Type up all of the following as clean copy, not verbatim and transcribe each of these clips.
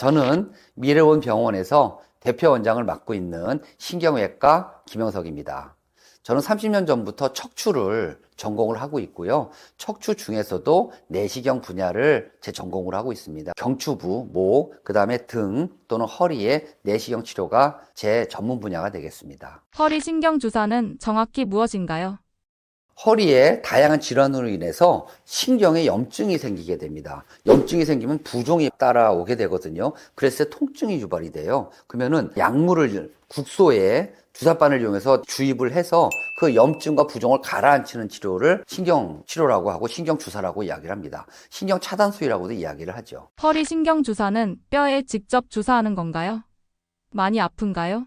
저는 미래온 병원에서 대표 원장을 맡고 있는 신경외과 김영석입니다. 저는 30년 전부터 척추를 전공을 하고 있고요. 척추 중에서도 내시경 분야를 제 전공을 하고 있습니다. 경추부, 목, 그 다음에 등 또는 허리의 내시경 치료가 제 전문 분야가 되겠습니다. 허리 신경 주사는 정확히 무엇인가요? 허리에 다양한 질환으로 인해서 신경에 염증이 생기게 됩니다. 염증이 생기면 부종이 따라오게 되거든요. 그래서 통증이 유발이 돼요. 그러면은 약물을 국소에 주사바늘 이용해서 주입을 해서 그 염증과 부종을 가라앉히는 치료를 신경 치료라고 하고 신경 주사라고 이야기를 합니다. 신경 차단술이라고도 이야기를 하죠. 허리 신경 주사는 뼈에 직접 주사하는 건가요? 많이 아픈가요?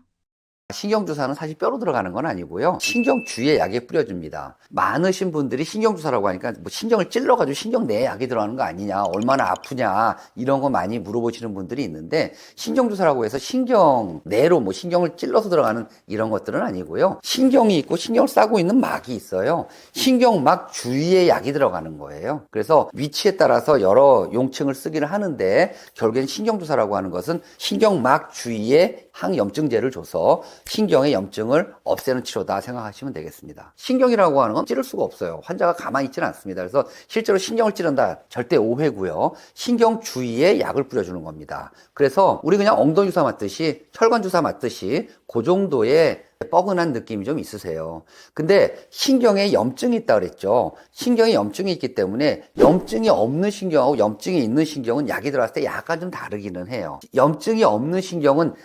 신경주사는 사실 뼈로 들어가는 건 아니고요. 신경 주위에 약이 뿌려집니다. 많으신 분들이 신경주사라고 하니까 뭐 신경을 찔러가지고 신경 내에 약이 들어가는 거 아니냐, 얼마나 아프냐, 이런 거 많이 물어보시는 분들이 있는데, 신경주사라고 해서 신경 내로 뭐 신경을 찔러서 들어가는 이런 것들은 아니고요. 신경이 있고 신경을 싸고 있는 막이 있어요. 신경막 주위에 약이 들어가는 거예요. 그래서 위치에 따라서 여러 용칭을 쓰기는 하는데, 결국엔 신경주사라고 하는 것은 신경막 주위에 항염증제를 줘서 신경의 염증을 없애는 치료다 생각하시면 되겠습니다. 신경이라고 하는 건 찌를 수가 없어요. 환자가 가만히 있지는 않습니다. 그래서 실제로 신경을 찌른다 절대 오해고요. 신경 주위에 약을 뿌려주는 겁니다. 그래서 우리 그냥 엉덩이 주사 맞듯이 혈관 주사 맞듯이 그 정도의 뻐근한 느낌이 좀 있으세요. 근데 신경에 염증이 있다 그랬죠. 신경에 염증이 있기 때문에 염증이 없는 신경하고 염증이 있는 신경은 약이 들어갔을 때 약간 좀 다르기는 해요. 염증이 없는 신경은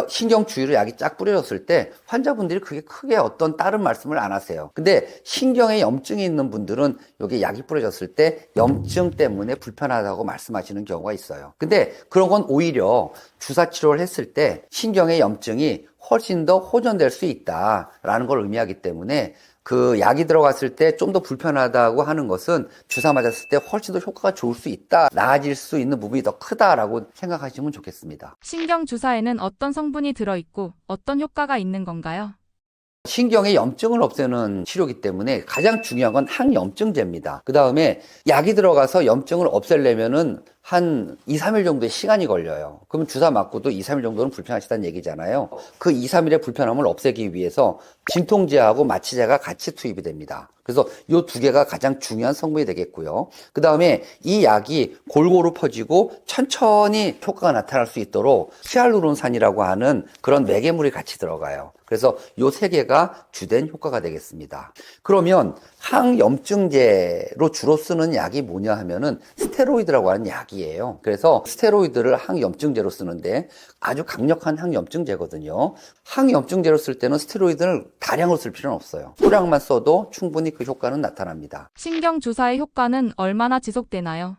신경 주위로 약이 쫙 뿌려졌을 때 환자분들이 그게 크게 어떤 다른 말씀을 안 하세요. 근데 신경에 염증이 있는 분들은 여기 약이 뿌려졌을 때 염증 때문에 불편하다고 말씀하시는 경우가 있어요. 근데 그런 건 오히려 주사 치료를 했을 때 신경의 염증이 훨씬 더 호전될 수 있다라는 걸 의미하기 때문에 그 약이 들어갔을 때 좀 더 불편하다고 하는 것은 주사 맞았을 때 훨씬 더 효과가 좋을 수 있다, 나아질 수 있는 부분이 더 크다라고 생각하시면 좋겠습니다. 신경 주사에는 어떤 성분이 들어있고 어떤 효과가 있는 건가요? 신경의 염증을 없애는 치료이기 때문에 가장 중요한 건 항염증제입니다. 그 다음에 약이 들어가서 염증을 없애려면은 한 2, 3일 정도의 시간이 걸려요. 그러면 주사 맞고도 2, 3일 정도는 불편하시다는 얘기잖아요. 그 2, 3일의 불편함을 없애기 위해서 진통제하고 마취제가 같이 투입이 됩니다. 그래서 이 두 개가 가장 중요한 성분이 되겠고요. 그 다음에 이 약이 골고루 퍼지고 천천히 효과가 나타날 수 있도록 히알루론산이라고 하는 그런 매개물이 같이 들어가요. 그래서 이 세 개가 주된 효과가 되겠습니다. 그러면 항염증제로 주로 쓰는 약이 뭐냐 하면은 스테로이드라고 하는 약이에요. 그래서 스테로이드를 항염증제로 쓰는데 아주 강력한 항염증제거든요. 항염증제로 쓸 때는 스테로이드를 다량으로 쓸 필요는 없어요. 소량만 써도 충분히 그 효과는 나타납니다. 신경 주사의 효과는 얼마나 지속되나요?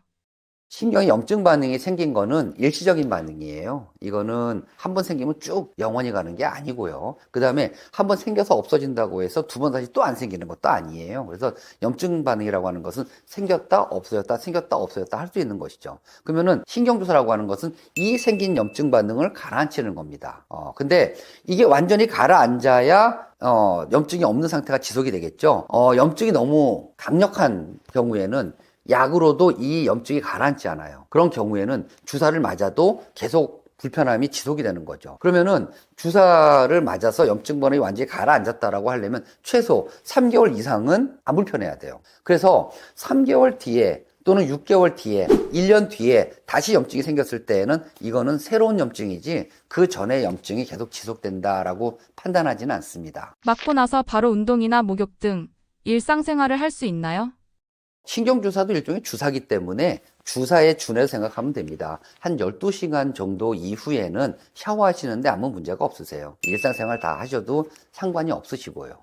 신경에 염증 반응이 생긴 거는 일시적인 반응이에요. 이거는 한 번 생기면 쭉 영원히 가는 게 아니고요. 그 다음에 한 번 생겨서 없어진다고 해서 두 번 다시 또 안 생기는 것도 아니에요. 그래서 염증 반응이라고 하는 것은 생겼다 없어졌다 생겼다 없어졌다 할 수 있는 것이죠. 그러면은 신경주사라고 하는 것은 이 생긴 염증 반응을 가라앉히는 겁니다. 근데 이게 완전히 가라앉아야 염증이 없는 상태가 지속이 되겠죠. 염증이 너무 강력한 경우에는 약으로도 이 염증이 가라앉지 않아요. 그런 경우에는 주사를 맞아도 계속 불편함이 지속이 되는 거죠. 그러면은 주사를 맞아서 염증 반응이 완전히 가라앉았다라고 하려면 최소 3개월 이상은 안 불편해야 돼요. 그래서 3개월 뒤에 또는 6개월 뒤에, 1년 뒤에 다시 염증이 생겼을 때에는 이거는 새로운 염증이지 그 전에 염증이 계속 지속된다라고 판단하지는 않습니다. 맞고 나서 바로 운동이나 목욕 등 일상생활을 할 수 있나요? 신경주사도 일종의 주사기 때문에 주사에 준해서 생각하면 됩니다. 한 12시간 정도 이후에는 샤워하시는데 아무 문제가 없으세요. 일상생활 다 하셔도 상관이 없으시고요.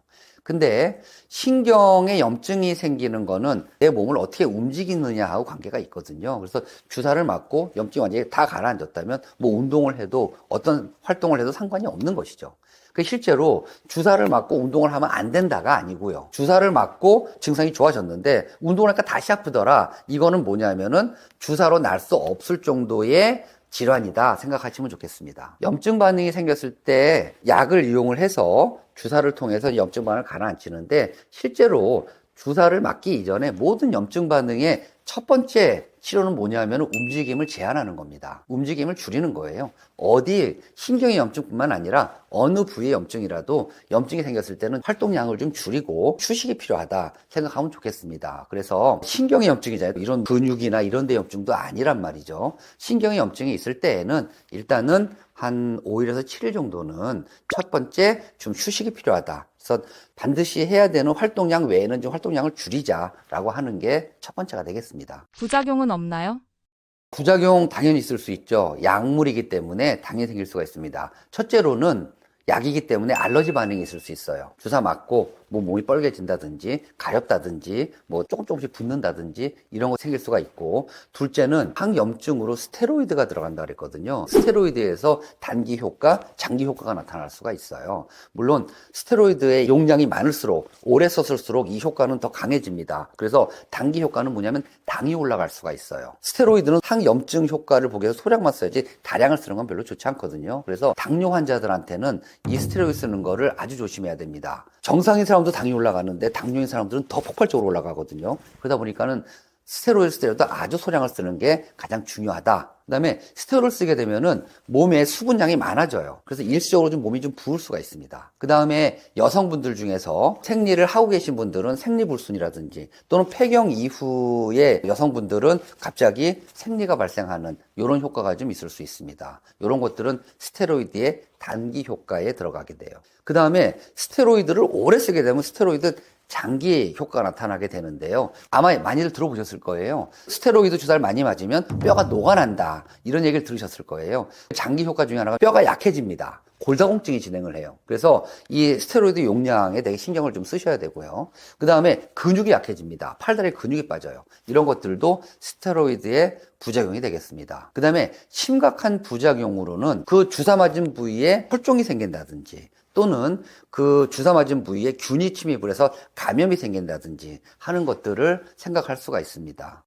근데 신경에 염증이 생기는 거는 내 몸을 어떻게 움직이느냐하고 관계가 있거든요. 그래서 주사를 맞고 염증이 완전히 다 가라앉았다면 뭐 운동을 해도 어떤 활동을 해도 상관이 없는 것이죠. 실제로 주사를 맞고 운동을 하면 안 된다가 아니고요. 주사를 맞고 증상이 좋아졌는데 운동을 하니까 다시 아프더라. 이거는 뭐냐면은 주사로 날 수 없을 정도의 질환이다 생각하시면 좋겠습니다. 염증 반응이 생겼을 때 약을 이용을 해서 주사를 통해서 염증 반응을 가라앉히는데 실제로 주사를 맞기 이전에 모든 염증 반응의 첫 번째 치료는 뭐냐면 움직임을 제한하는 겁니다. 움직임을 줄이는 거예요. 어디 신경의 염증뿐만 아니라 어느 부위의 염증이라도 염증이 생겼을 때는 활동량을 좀 줄이고 휴식이 필요하다 생각하면 좋겠습니다. 그래서 신경의 염증이잖아요. 이런 근육이나 이런 데 염증도 아니란 말이죠. 신경의 염증이 있을 때에는 일단은 한 5일에서 7일 정도는 첫 번째 좀 휴식이 필요하다. 그래서 반드시 해야 되는 활동량 외에는 좀 활동량을 줄이자라고 하는 게 첫 번째가 되겠습니다. 부작용은 없나요? 부작용 당연히 있을 수 있죠. 약물이기 때문에 당연히 생길 수가 있습니다. 첫째로는 약이기 때문에 알러지 반응이 있을 수 있어요. 주사 맞고 뭐 몸이 빨개진다든지 가렵다든지 뭐 조금씩 붓는다든지 이런 거 생길 수가 있고, 둘째는 항염증으로 스테로이드가 들어간다 그랬거든요. 스테로이드에서 단기 효과, 장기 효과가 나타날 수가 있어요. 물론 스테로이드의 용량이 많을수록 오래 썼을수록 이 효과는 더 강해집니다. 그래서 단기 효과는 뭐냐면 당이 올라갈 수가 있어요. 스테로이드는 항염증 효과를 보기 위해서 소량만 써야지 다량을 쓰는 건 별로 좋지 않거든요. 그래서 당뇨 환자들한테는 이 스테로이드 쓰는 거를 아주 조심해야 됩니다. 정상인 사람도 당이 올라가는데 당뇨인 사람들은 더 폭발적으로 올라가거든요. 그러다 보니까는 스테로이드 아주 소량을 쓰는 게 가장 중요하다. 그 다음에 스테로이드를 쓰게 되면은 몸에 수분량이 많아져요. 그래서 일시적으로 좀 몸이 좀 부을 수가 있습니다. 그 다음에 여성분들 중에서 생리를 하고 계신 분들은 생리불순이라든지 또는 폐경 이후에 여성분들은 갑자기 생리가 발생하는 이런 효과가 좀 있을 수 있습니다. 이런 것들은 스테로이드의 단기 효과에 들어가게 돼요. 그 다음에 스테로이드를 오래 쓰게 되면 스테로이드 장기 효과가 나타나게 되는데요. 아마 많이들 들어보셨을 거예요. 스테로이드 주사를 많이 맞으면 뼈가 녹아난다, 이런 얘기를 들으셨을 거예요. 장기 효과 중에 하나가 뼈가 약해집니다. 골다공증이 진행을 해요. 그래서 이 스테로이드 용량에 되게 신경을 좀 쓰셔야 되고요. 그 다음에 근육이 약해집니다. 팔다리에 근육이 빠져요. 이런 것들도 스테로이드의 부작용이 되겠습니다. 그 다음에 심각한 부작용으로는 그 주사 맞은 부위에 혈종이 생긴다든지 또는 그 주사 맞은 부위에 균이 침입을 해서 감염이 생긴다든지 하는 것들을 생각할 수가 있습니다.